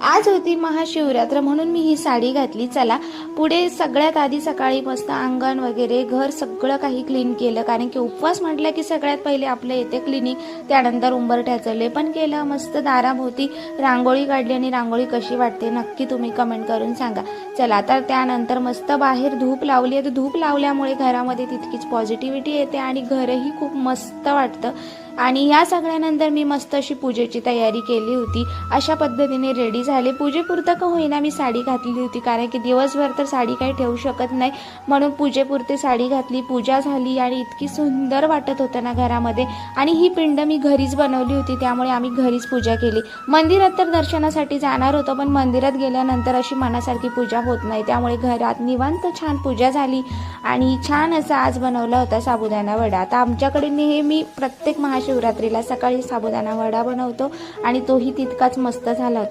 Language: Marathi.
आज होती महाशिवरात्र म्हणून मी ही साडी घातली। चला पुढे सगळ्यात आधी सकाळी मस्त अंगण वगैरे घर सगळं काही क्लीन केलं, कारण की उपवास म्हटलं की सगळ्यात पहिले आपलं येते क्लिनिंग। त्यानंतर उंबरठ्याचं लेपन केलं, मस्त दाराभोवती रांगोळी काढली आणि रांगोळी कशी वाटते नक्की तुम्ही कमेंट करून सांगा। चला तर त्यानंतर मस्त बाहेर धूप लावली आहे। धूप लावल्यामुळे घरामध्ये तितकीच पॉझिटिव्हिटी येते आणि घरही खूप मस्त वाटतं। आणि या सगळ्यानंतर मी मस्त अशी पूजेची तयारी केली होती। अशा पद्धतीने रेडी झाले। पूजेपुरतं का होईना मी साडी घातली होती, कारण की दिवसभर तर साडी काही ठेवू शकत नाही, म्हणून पूजेपुरते साडी घातली। पूजा झाली आणि इतकी सुंदर वाटत होतं ना घरामध्ये। आणि ही पिंड मी घरीच बनवली होती, त्यामुळे आम्ही घरीच पूजा केली। मंदिरात तर दर्शनासाठी जाणार होतो, पण मंदिरात गेल्यानंतर अशी मनासारखी पूजा होत नाही, त्यामुळे घरात निवांत छान पूजा झाली। आणि छान असा आज बनवला होता साबुदाणा वडा। आता आमच्याकडे नेहमी प्रत्येक महाशिवरात्रीला सकाळी साबुदाणा वडा बनवतो आणि तोही तितकाच मस्त झाला होता।